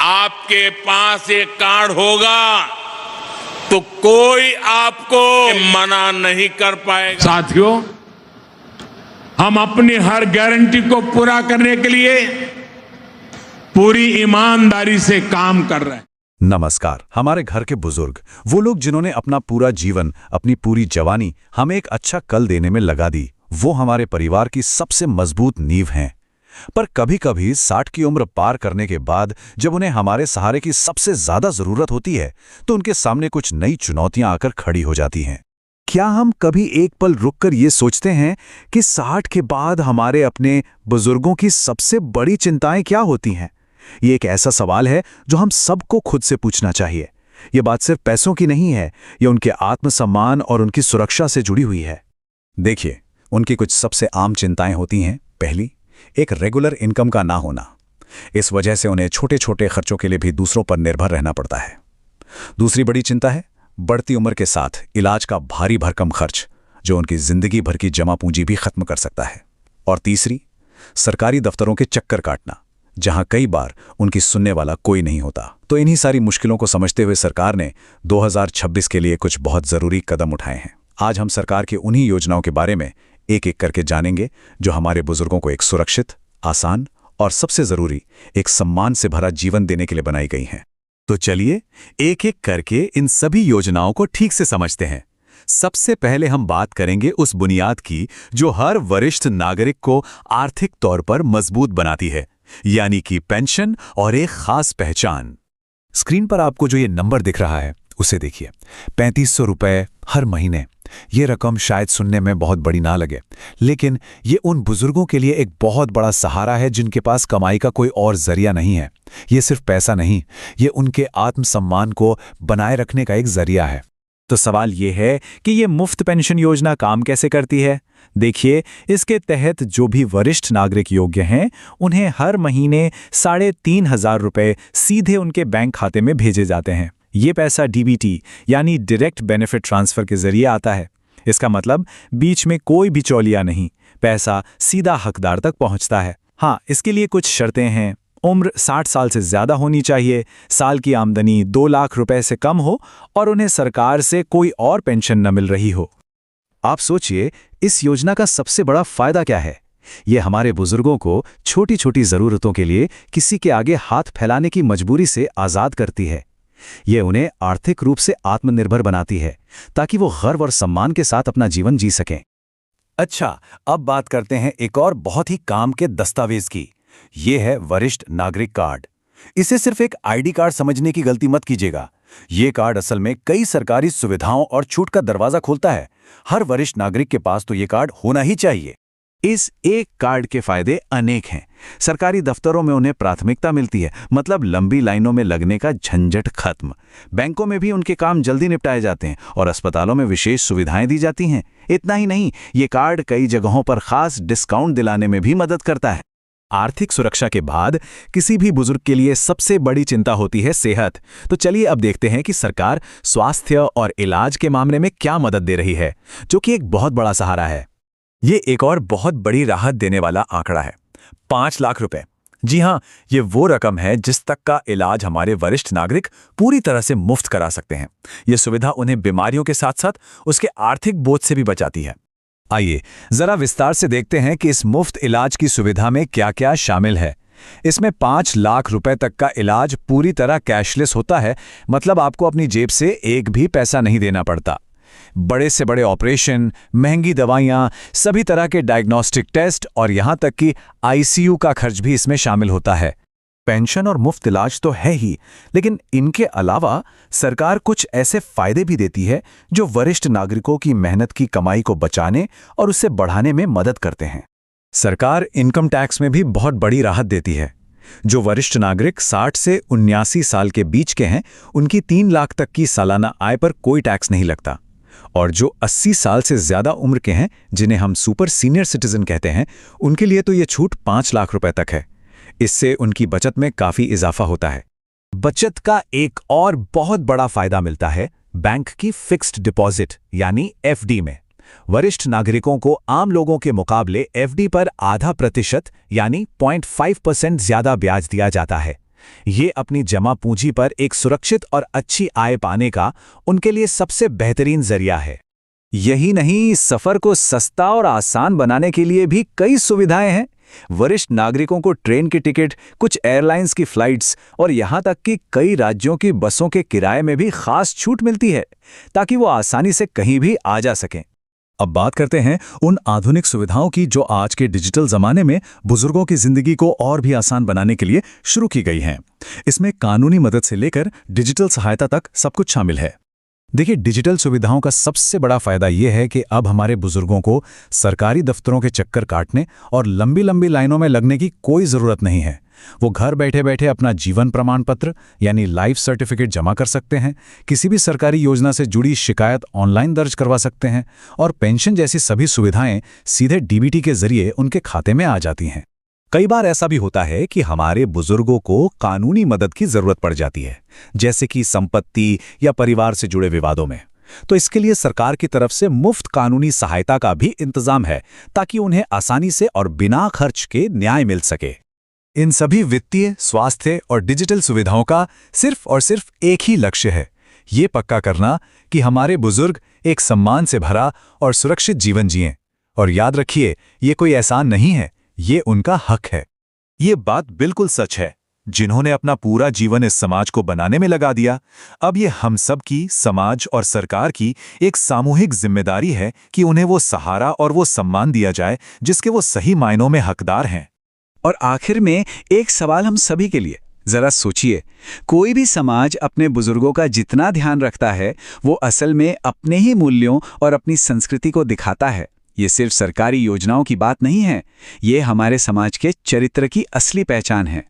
आपके पास ये कार्ड होगा तो कोई आपको मना नहीं कर पाएगा। साथियों, हम अपनी हर गारंटी को पूरा करने के लिए पूरी ईमानदारी से काम कर रहे हैं। नमस्कार। हमारे घर के बुजुर्ग, वो लोग जिन्होंने अपना पूरा जीवन, अपनी पूरी जवानी हमें एक अच्छा कल देने में लगा दी, वो हमारे परिवार की सबसे मजबूत नींव हैं। पर कभी-कभी 60 की उम्र पार करने के बाद जब उन्हें हमारे सहारे की सबसे ज्यादा जरूरत होती है तो उनके सामने कुछ नई चुनौतियां आकर खड़ी हो जाती हैं। क्या हम कभी एक पल रुककर ये सोचते हैं कि 60 के बाद हमारे अपने बुजुर्गों की सबसे बड़ी चिंताएं क्या होती हैं? ये एक ऐसा सवाल है जो हम सबको खुद से पूछना चाहिए। ये बात सिर्फ पैसों की नहीं है, ये उनके आत्मसम्मान और उनकी सुरक्षा से जुड़ी हुई है। देखिए, उनकी कुछ सबसे आम चिंताएं होती हैं। पहली, एक रेगुलर इनकम का ना होना। इस वजह से उन्हें छोटे छोटे खर्चों के लिए भी दूसरों पर निर्भर रहना पड़ता है। दूसरी बड़ी चिंता है बढ़ती उम्र के साथ इलाज का भारी भरकम खर्च, जो उनकी जिंदगी भर की जमा पूंजी भी खत्म कर सकता है। और तीसरी, सरकारी दफ्तरों के चक्कर काटना, जहां कई बार उनकी सुनने वाला कोई नहीं होता। तो इन्हीं सारी मुश्किलों को समझते हुए सरकार ने 2026 के लिए कुछ बहुत जरूरी कदम उठाए हैं। आज हम सरकार की उन्हीं योजनाओं के बारे में एक एक करके जानेंगे जो हमारे बुजुर्गों को एक सुरक्षित, आसान और सबसे जरूरी एक सम्मान से भरा जीवन देने के लिए बनाई गई हैं। तो चलिए एक एक करके इन सभी योजनाओं को ठीक से समझते हैं। सबसे पहले हम बात करेंगे उस बुनियाद की जो हर वरिष्ठ नागरिक को आर्थिक तौर पर मजबूत बनाती है, यानी कि पेंशन और एक खास पहचान। स्क्रीन पर आपको जो ये नंबर दिख रहा है उसे देखिए, 3500 रुपए हर महीने। ये रकम शायद सुनने में बहुत बड़ी ना लगे, लेकिन ये उन बुजुर्गों के लिए एक बहुत बड़ा सहारा है जिनके पास कमाई का कोई और जरिया नहीं है। ये सिर्फ पैसा नहीं, ये उनके आत्मसम्मान को बनाए रखने का एक जरिया है। तो सवाल ये है कि ये मुफ्त पेंशन योजना काम कैसे करती है? देखिए, इसके तहत जो भी वरिष्ठ नागरिक योग्य हैं, उन्हें हर महीने 3,500 रुपए सीधे उनके बैंक खाते में भेजे जाते हैं। ये पैसा डीबीटी यानी डायरेक्ट बेनिफिट ट्रांसफर के जरिए आता है। इसका मतलब बीच में कोई बिचौलिया नहीं, पैसा सीधा हकदार तक पहुंचता है। हाँ, इसके लिए कुछ शर्तें हैं। उम्र 60 साल से ज्यादा होनी चाहिए, साल की आमदनी 2 लाख रुपए से कम हो और उन्हें सरकार से कोई और पेंशन न मिल रही हो। आप सोचिए, इस योजना का सबसे बड़ा फायदा क्या है? ये हमारे बुजुर्गों को छोटी छोटी जरूरतों के लिए किसी के आगे हाथ फैलाने की मजबूरी से आजाद करती है। ये उन्हें आर्थिक रूप से आत्मनिर्भर बनाती है ताकि वो गर्व और सम्मान के साथ अपना जीवन जी सकें। अच्छा, अब बात करते हैं एक और बहुत ही काम के दस्तावेज की। ये है वरिष्ठ नागरिक कार्ड। इसे सिर्फ एक आईडी कार्ड समझने की गलती मत कीजिएगा। ये कार्ड असल में कई सरकारी सुविधाओं और छूट का दरवाजा खोलता है। हर वरिष्ठ नागरिक के पास तो ये कार्ड होना ही चाहिए। इस एक कार्ड के फायदे अनेक हैं। सरकारी दफ्तरों में उन्हें प्राथमिकता मिलती है, मतलब लंबी लाइनों में लगने का झंझट खत्म। बैंकों में भी उनके काम जल्दी निपटाए जाते हैं और अस्पतालों में विशेष सुविधाएं दी जाती हैं। इतना ही नहीं, ये कार्ड कई जगहों पर खास डिस्काउंट दिलाने में भी मदद करता है। आर्थिक सुरक्षा के बाद किसी भी बुजुर्ग के लिए सबसे बड़ी चिंता होती है सेहत। तो चलिए अब देखते हैं कि सरकार स्वास्थ्य और इलाज के मामले में क्या मदद दे रही है, जो कि एक बहुत बड़ा सहारा है। ये एक और बहुत बड़ी राहत देने वाला आंकड़ा है, 5 लाख रुपए। जी हां, ये वो रकम है जिस तक का इलाज हमारे वरिष्ठ नागरिक पूरी तरह से मुफ्त करा सकते हैं। ये सुविधा उन्हें बीमारियों के साथ साथ उसके आर्थिक बोझ से भी बचाती है। आइए जरा विस्तार से देखते हैं कि इस मुफ्त इलाज की सुविधा में क्या-क्या शामिल है। इसमें 5 लाख रुपए तक का इलाज पूरी तरह कैशलेस होता है, मतलब आपको अपनी जेब से एक भी पैसा नहीं देना पड़ता। बड़े से बड़े ऑपरेशन, महंगी दवाइयां, सभी तरह के डायग्नोस्टिक टेस्ट और यहां तक कि आईसीयू का खर्च भी इसमें शामिल होता है। पेंशन और मुफ्त इलाज तो है ही, लेकिन इनके अलावा सरकार कुछ ऐसे फायदे भी देती है जो वरिष्ठ नागरिकों की मेहनत की कमाई को बचाने और उसे बढ़ाने में मदद करते हैं। सरकार इनकम टैक्स में भी बहुत बड़ी राहत देती है। जो वरिष्ठ नागरिक 60 से 79 साल के बीच के हैं, उनकी 3 लाख तक की सालाना आय पर कोई टैक्स नहीं लगता। और जो 80 साल से ज्यादा उम्र के हैं, जिन्हें हम सुपर सीनियर सिटीजन कहते हैं, उनके लिए तो ये छूट 5 लाख रुपए तक है। इससे उनकी बचत में काफी इजाफा होता है। बचत का एक और बहुत बड़ा फायदा मिलता है बैंक की फिक्स्ड डिपॉजिट यानी एफडी में। वरिष्ठ नागरिकों को आम लोगों के मुकाबले एफडी पर 0.5% यानी 0.5% ज्यादा ब्याज दिया जाता है। ये अपनी जमा पूंजी पर एक सुरक्षित और अच्छी आय पाने का उनके लिए सबसे बेहतरीन जरिया है। यही नहीं, सफर को सस्ता और आसान बनाने के लिए भी कई सुविधाएं हैं। वरिष्ठ नागरिकों को ट्रेन की टिकट, कुछ एयरलाइंस की फ्लाइट्स और यहां तक कि कई राज्यों की बसों के किराए में भी खास छूट मिलती है, ताकि वो आसानी से कहीं भी आ जा सकें। अब बात करते हैं उन आधुनिक सुविधाओं की जो आज के डिजिटल जमाने में बुजुर्गों की जिंदगी को और भी आसान बनाने के लिए शुरू की गई हैं। इसमें कानूनी मदद से लेकर डिजिटल सहायता तक सब कुछ शामिल है। देखिए, डिजिटल सुविधाओं का सबसे बड़ा फायदा यह है कि अब हमारे बुजुर्गों को सरकारी दफ्तरों के चक्कर काटने और लंबी लंबी लाइनों में लगने की कोई ज़रूरत नहीं है। वो घर बैठे बैठे अपना जीवन प्रमाण पत्र यानी लाइफ सर्टिफिकेट जमा कर सकते हैं, किसी भी सरकारी योजना से जुड़ी शिकायत ऑनलाइन दर्ज करवा सकते हैं और पेंशन जैसी सभी सुविधाएं सीधे डीबीटी के जरिए उनके खाते में आ जाती हैं। कई बार ऐसा भी होता है कि हमारे बुजुर्गों को कानूनी मदद की जरूरत पड़ जाती है, जैसे कि संपत्ति या परिवार से जुड़े विवादों में। तो इसके लिए सरकार की तरफ से मुफ्त कानूनी सहायता का भी इंतजाम है, ताकि उन्हें आसानी से और बिना खर्च के न्याय मिल सके। इन सभी वित्तीय, स्वास्थ्य और डिजिटल सुविधाओं का सिर्फ और सिर्फ एक ही लक्ष्य है, ये पक्का करना कि हमारे बुजुर्ग एक सम्मान से भरा और सुरक्षित जीवन जिएं। और याद रखिए, ये कोई एहसान नहीं है, ये उनका हक है। ये बात बिल्कुल सच है। जिन्होंने अपना पूरा जीवन इस समाज को बनाने में लगा दिया, अब ये हम सब की, समाज और सरकार की एक सामूहिक जिम्मेदारी है कि उन्हें वो सहारा और वो सम्मान दिया जाए जिसके वो सही मायनों में हकदार हैं। और आखिर में एक सवाल हम सभी के लिए, जरा सोचिए, कोई भी समाज अपने बुजुर्गों का जितना ध्यान रखता है, वो असल में अपने ही मूल्यों और अपनी संस्कृति को दिखाता है। ये सिर्फ सरकारी योजनाओं की बात नहीं है, ये हमारे समाज के चरित्र की असली पहचान है।